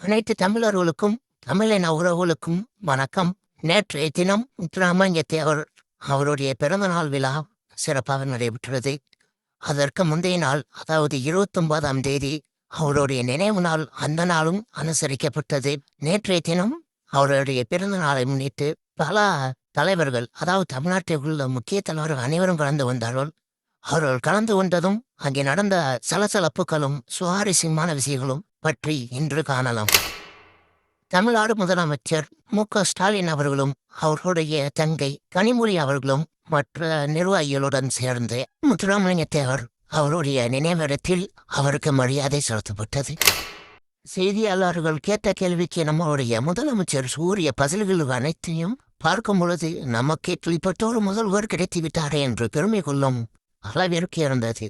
அனைத்து தமிழர்களுக்கும் தமிழின உறவுகளுக்கும் வணக்கம். நேற்றைய தினம் முத்துராமலிங்கத்தேவர் அவருடைய பிறந்தநாள் விழா சிறப்பாக நடைபெற்றது. அதற்கு முந்தைய நாள், அதாவது 29ஆம் தேதி அவருடைய நினைவு நாள். அந்த நாளும் அனுசரிக்கப்பட்டது. நேற்றைய தினம் அவருடைய பிறந்த நாளை முன்னிட்டு பல தலைவர்கள், அதாவது தமிழ்நாட்டில் உள்ள முக்கிய தலைவர்கள் அனைவரும் கலந்து வந்தார்கள். அவர்கள் கலந்து கொண்டதும் அங்கே நடந்த சலசலப்புகளும் சுவாரஸ்யமான விஷயங்களும் பற்றி இன்று காணலாம். தமிழ்நாடு முதலமைச்சர் மு.க.ஸ்டாலின் அவர்களும் அவர்களுடைய தங்கை கனிமொழி அவர்களும் மற்ற நிர்வாகிகளுடன் சேர்ந்து முத்துராமலிங்கத்தேவர் அவருடைய நினைவிடத்தில் அவருக்கு மரியாதை செலுத்தப்பட்டது. செய்தியாளர்கள் கேட்ட கேள்விக்கு நம்மளுடைய முதலமைச்சர் சூரிய பதில்கள் அனைத்தையும் பார்க்கும் பொழுது நமக்கு இப்படிப்பட்ட ஒரு முதல்வர் கிடைத்து விட்டாரே என்று பெருமை கொள்ளும் அளவிற்கு இருந்தது.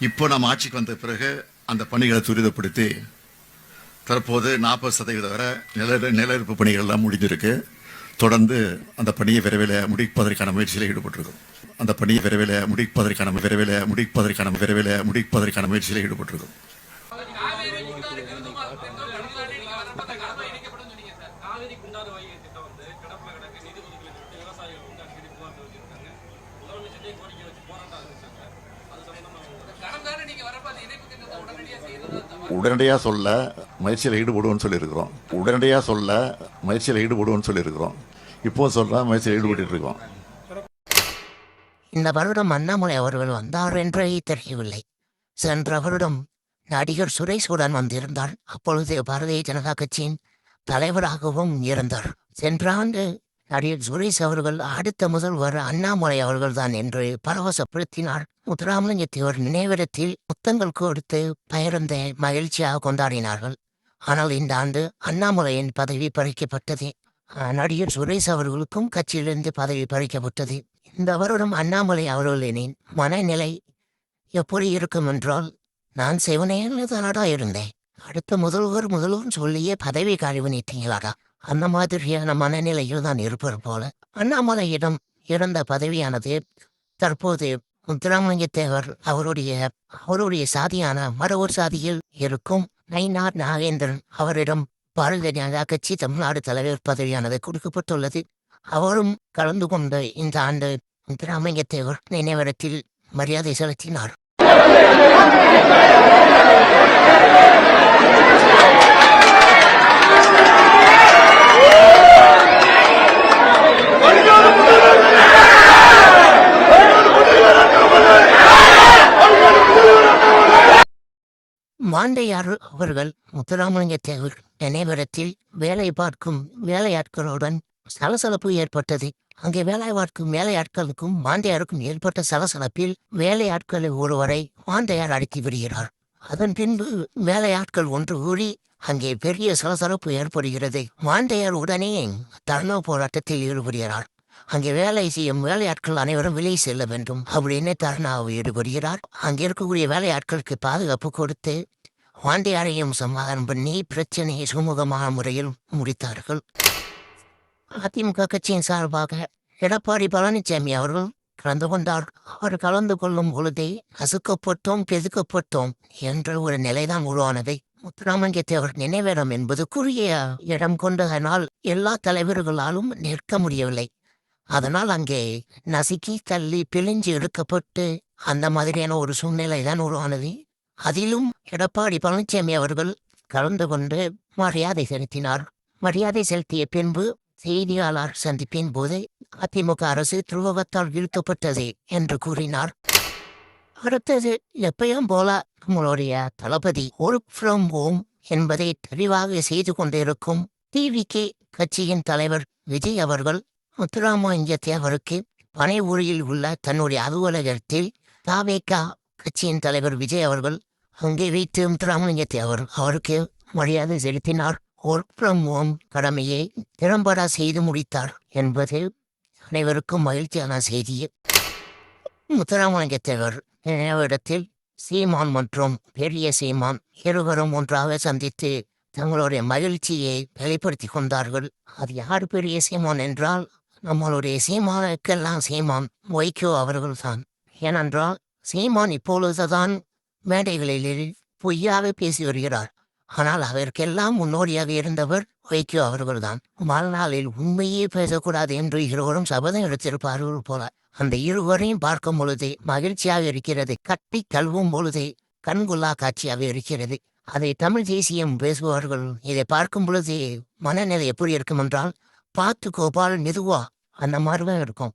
இப்போ நம்ம ஆட்சிக்கு வந்த பிறகு அந்த பணிகளை துரிதப்படுத்தி தற்போது 40% வரை நிலயிருப்பு பணிகள் எல்லாம் முடிஞ்சிருக்கு. தொடர்ந்து அந்த பணியை விரைவில் முடிப்பதற்கான முயற்சியில் ஈடுபட்டிருக்கோம். அந்த பணியை விரைவில் முடிப்பதற்கான முயற்சியில் ஈடுபட்டிருக்கோம். உடனடியாக சொல்ல முயற்சியில் ஈடுபடுவோம்னு சொல்லியிருக்கிறோம். இப்போ சொல்ல முயற்சியில் ஈடுபட்டு இருக்கோம். இந்த வருடம் அண்ணாமலை அவர்கள் வந்தார் என்றே தெரியவில்லை. சென்ற வருடம் நடிகர் சுரேஷுடன் வந்திருந்தார். அப்பொழுது பாரதிய ஜனதா கட்சியின் தலைவராகவும் இருந்தார். சென்ற ஆண்டு நடிகர் சுரேஷ் அவர்கள் அடுத்த முதல்வர் அண்ணாமலை அவர்கள் தான் என்று பரவசப்படுத்தினார். முத்துராமலிங்கத்தேவர் நினைவிடத்தில் புத்தங்கள் கொடுத்து பகிர்ந்த மகிழ்ச்சியாக கொண்டாடினார்கள். ஆனால் இந்த ஆண்டு அண்ணாமலையின் பதவி பறிக்கப்பட்டது. நடிகர் சுரேஷ் அவர்களுக்கும் கட்சியிலிருந்து பதவி பறிக்கப்பட்டது. இந்த வருடம் அண்ணாமலை அவர்களின் மனநிலை எப்படி இருக்கும் என்றால், நான் சிவனேன்னு தானடா இருந்தேன், அடுத்த முதல்வர் சொல்லியே பதவி கழிவு நீட்டீங்களாடா, அந்த மாதிரியான மனநிலையில் தான் இருப்பது போல. அண்ணாமலையிடம் இருந்த பதவியானது தற்போது முத்துராமலிங்கத்தேவர் அவருடைய சாதியான மரவர் சாதியில் இருக்கும் நயினார் நாகேந்திரன் அவரிடம் பாரதிய ஜனதா கட்சி தமிழ்நாடு தலைவர் பதவியானது கொடுக்கப்பட்டுள்ளது. அவரும் கலந்து கொண்ட இந்த ஆண்டு முத்துராமலிங்கத்தேவர் நினைவிடத்தில் மரியாதை செலுத்தினார். மாண்டையார் அவர்கள் முத்துராமலிங்கத்தேவர் நினைவிடத்தில் வேலை பார்க்கும் வேலையாட்களுடன் சலசலப்பு ஏற்பட்டது. அங்கே வேலை பார்க்கும் வேலையாட்களுக்கும் மாண்டையாருக்கும் ஏற்பட்ட சலசலப்பில் வேலையாட்களை ஒருவரை மாண்டையார் அடக்கி விடுகிறார். அதன் பின்பு வேலையாட்கள் ஒன்று கூறி அங்கே பெரிய சலசலப்பு ஏற்படுகிறது. மாண்டையார் உடனே தர்ணா போராட்டத்தில் ஈடுபடுகிறார். அங்கே வேலை செய்யும் வேலையாட்கள் அனைவரும் வெளியே செல்ல வேண்டும் அப்படின்னு தர்ணாவை ஈடுபடுகிறார். அங்கே இருக்கக்கூடிய வேலையாட்களுக்கு பாதுகாப்பு கொடுத்து மாண்டையாரையும் சமாதானம் பண்ணி பிரச்சனையை சுமூகமான முறையில் முடித்தார்கள். அதிமுக கட்சியின் சார்பாக எடப்பாடி பழனிசாமி அவர்கள் கலந்து கொண்டார். அவர் கலந்து கொள்ளும் பொழுதே நசுக்கப்பட்டோம், பெதுக்கப்பட்டோம் என்ற ஒரு நிலைதான் உருவானது. முத்துராமலிங்கத்தேவர் நினைவிடம் என்பது குறுகிய இடம் கொண்டதனால் எல்லா தலைவர்களாலும் நிற்க முடியவில்லை. அதனால் அங்கே நசுக்கி தள்ளி பிழிஞ்சு எடுக்கப்பட்டு அந்த மாதிரியான ஒரு சூழ்நிலை தான் உருவானது. அதிலும் எடப்பாடி பழனிசாமி அவர்கள் கலந்து கொண்டு மரியாதை செலுத்தினார். மரியாதை செலுத்திய பின்பு செய்தியாளர் சந்திப்பின் போது அதிமுக அரசு துரோகத்தால் வீழ்த்தப்பட்டது என்று கூறினார். அடுத்தது எப்பயும் போல நம்மளுடைய தளபதி ஒர்க் ஃப்ரம் ஹோம் என்பதை தெளிவாக செய்து கொண்டிருக்கும் டிவிகே கட்சியின் தலைவர் விஜய் அவர்கள் முத்துராமலிங்கத்தேவருக்கு பனை ஊரில் உள்ள தன்னுடைய அலுவலகத்தில் தாவேகா கட்சியின் தலைவர் விஜய் அவர்கள் அங்கே வைத்து முத்துராமலிங்கத்தேவர் அவருக்கு மரியாதை செலுத்தினார். ஒர்க் ஃப்ரம் ஹோம் கடமையை திறம்பட செய்து முடித்தார் என்பது அனைவருக்கும் மகிழ்ச்சியான செய்தி. முத்துராமலிங்கத்தேவர் நினைவிடத்தில் சீமான் மற்றும் பெரிய சீமான் இருவரும் ஒன்றாக சந்தித்து தங்களுடைய மகிழ்ச்சியை வெளிப்படுத்தி கொண்டார்கள். அது யார் பெரிய சீமான் என்றால் நம்மளுடைய சீமானுக்கெல்லாம் சீமான் வைகோ அவர்கள்தான். ஏனென்றால் சீமான் இப்பொழுதுதான் மேடைகளில் பொய்யாக பேசி வருகிறார். ஆனால் அதற்கெல்லாம் முன்னோடியாக இருந்தவர் வைகோ அவர்கள்தான். வாழ்நாளில் உண்மையே பேசக்கூடாது என்று இருவரும் சபதம் எடுத்திருப்பார்கள் போல. அந்த இருவரையும் பார்க்கும் பொழுதே மகிழ்ச்சியாக இருக்கிறது. கட்டி கழுவும் பொழுதே கண்கொள்ளா காட்சியாக இருக்கிறது. அதை தமிழ் தேசியம் பேசுபவர்கள் இதை பார்க்கும் பொழுதே மனநிலை எப்படி இருக்கும் என்றால், பார்த்து கோபால் மெதுவா அந்த மாதிரிதான் இருக்கும்.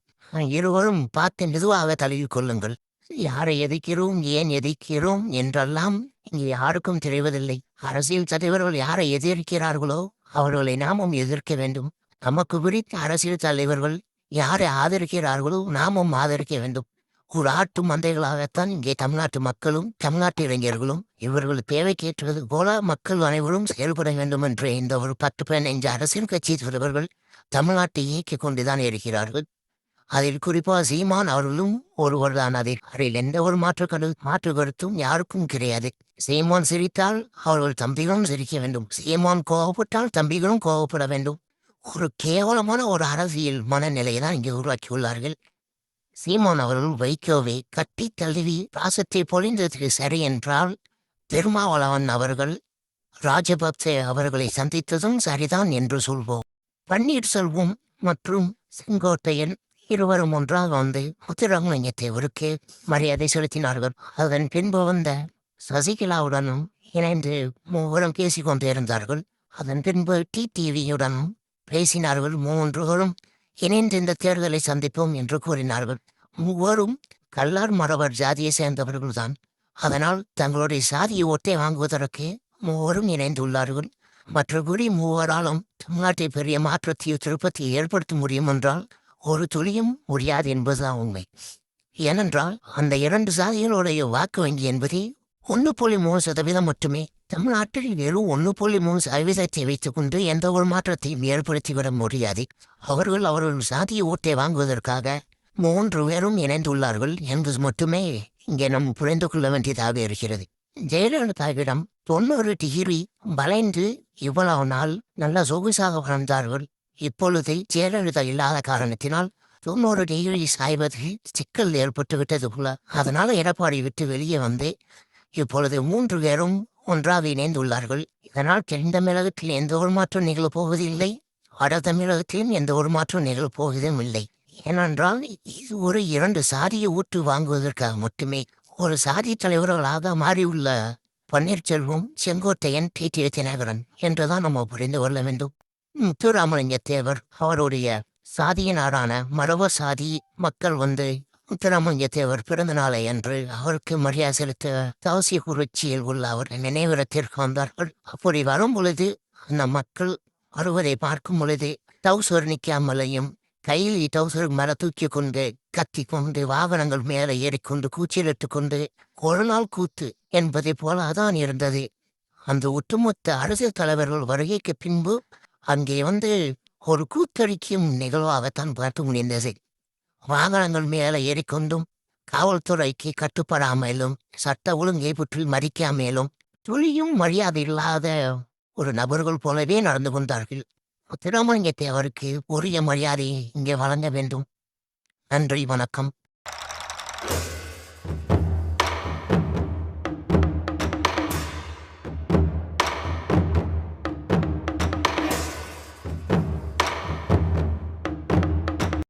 இருவரும் பார்த்து மெதுவாக தழுவி கொள்ளுங்கள். யாரை எதிர்க்கிறோம், ஏன் எதிர்க்கிறோம் என்றெல்லாம் இங்கே யாருக்கும் தெரிவதில்லை. அரசியல் தலைவர்கள் யாரை எதிர்க்கிறார்களோ அவர்களை நாமும் எதிர்க்க வேண்டும். நமக்கு பிடித்த அரசியல் தலைவர்கள் யாரை ஆதரிக்கிறார்களோ நாமும் ஆதரிக்க வேண்டும். ஒரு ஆட்டு மந்தைகளாகத்தான் இங்கே தமிழ்நாட்டு மக்களும் தமிழ்நாட்டு இளைஞர்களும் இவர்கள் தேவைக்கேற்றது போல மக்கள் அனைவரும் செயல்பட வேண்டும் என்று இந்த ஒரு 10-15 அரசியல் கட்சி தலைவர்கள் தமிழ்நாட்டை இயக்கிக் கொண்டுதான் இருக்கிறார்கள். அதில் குறிப்பாக சீமான் அவர்களும் ஒருவர்தான். அதில் எந்த ஒரு மாற்று கருத்தும் யாருக்கும் கிடையாது. சீமான் சிரித்தால் அவர்கள் தம்பிகளும் சிரிக்க வேண்டும். சீமான் கோவப்பட்டால் தம்பிகளும் கோவப்பட வேண்டும். ஒரு கேவலமான ஒரு அரசியல் மனநிலையை தான் இங்கே உருவாக்கியுள்ளார்கள். சீமான் அவர்கள் வைகோவை கட்டி தழுவி பாசத்தை பொழிந்ததற்கு சரி என்றால், திருமாவளவன் அவர்கள் ராஜபக்சே அவர்களை சந்தித்ததும் சரிதான் என்று சொல்வோம். பன்னீர்செல்வம் மற்றும் செங்கோட்டையன் இருவரும் ஒன்றாக வந்து முத்துராமலிங்கத்தேவருக்கு மரியாதை செலுத்தினார்கள். அதன் பின்பு வந்த சசிகலாவுடனும் இணைந்து மூவரும் பேசிக் கொண்டிருந்தார்கள். அதன் பின்பு டிடிவியுடனும் பேசினார்கள். மூவரும் இணைந்து இந்த தேர்தலை சந்திப்போம் என்று கூறினார்கள். மூவரும் கல்லார் மறவர் ஜாதியை சேர்ந்தவர்கள்தான். அதனால் தங்களுடைய சாதியை ஓட்டை வாங்குவதற்கு மூவரும் இணைந்துள்ளார்கள். மற்றபடி மூவராலும் தமிழ்நாட்டை பெரிய மாற்றத்தை திருப்பத்தை ஏற்படுத்த முடியும் என்றால் ஒரு துளியும் முடியாது என்பதுதான் உண்மை. ஏனென்றால் அந்த 2 சாதிகளுடைய வாக்கு வங்கி என்பதே 1.3% மட்டுமே. தமிழ்நாட்டில் வெறும் 1.3% வைத்துக் கொண்டு எந்த ஒரு மாற்றத்தையும் ஏற்படுத்திவிட முடியாது. அவர்கள் சாதிய ஓட்டை வாங்குவதற்காக 3 பேரும் இணைந்துள்ளார்கள் என்பது மட்டுமே இங்கே நாம் புரிந்து கொள்ள வேண்டியதாக இருக்கிறது. ஜெயலலிதாவிடம் 90 டிகிரி வளைந்து இவ்வளவு நாள் நல்ல சொகுசாக வளர்ந்தார்கள். இப்பொழுது ஜெயலலிதா இல்லாத காரணத்தினால் 90 டிகிரி சாய்வதில் சிக்கல் ஏற்பட்டுவிட்டது போல. அதனால் எடப்பாடி விட்டு வெளியே வந்து இப்பொழுது 3 பேரும் ஒன்றாக இணைந்துள்ளார்கள். இதனால் தென் தமிழகத்தில் எந்த ஒரு மாற்றம் நிகழப்போவதில்லை. வட தமிழகத்திலும் எந்த ஒரு மாற்றம் நிகழப்போவதும் இல்லை. ஏனென்றால் இது ஒரு 2 சாதியை ஊட்டு வாங்குவதற்காக மட்டுமே. ஒரு சாதி தலைவர்களாக மாறியுள்ள பன்னீர்செல்வம், செங்கோட்டையன், டிடிவி தினகரன் என்றுதான் நம்ம புரிந்து கொள்ள வேண்டும். முத்துராமலிங்கத்தேவர் அவருடைய சாதியினரான மரவ சாதி மக்கள் வந்து முத்துராமலிங்கத்தேவர் பிறந்த நாளை அன்று அவருக்கு மரியாதை செலுத்த தவசியக்குறிச்சியில் உள்ள அவர் நினைவிடத்திற்கு வந்தார்கள். அப்படி வரும் பொழுது அந்த மக்கள் வருவதை பார்க்கும் பொழுது டவுசர் நிற்காமலையும் கையில் டவுசர் மேல தூக்கி கொண்டு கத்தி கொண்டு வாகனங்கள் மேலே ஏறிக்கொண்டு கூச்சலிட்டு கொண்டு ஒரு நாள் கூத்து என்பதை போல அதான் இருந்தது. அந்த ஒட்டுமொத்த அரசியல் தலைவர்கள் வருகைக்கு பின்பு அங்கே வந்து ஒரு கூத்தடிக்கும் நிகழ்வாகத்தான் பார்த்து முடிந்தது. வாகனங்கள் மேலே ஏறிக்கொண்டும் காவல்துறைக்கு கட்டுப்படாமலும் சட்ட ஒழுங்கை பற்றி மதிக்காமலும் துளியும் மரியாதை இல்லாத ஒரு நபர்கள் போலவே நடந்து கொண்டார்கள். முத்துராமலிங்கத்தேவருக்கு உரிய மரியாதையை இங்கே வழங்க வேண்டும். நன்றி, வணக்கம்.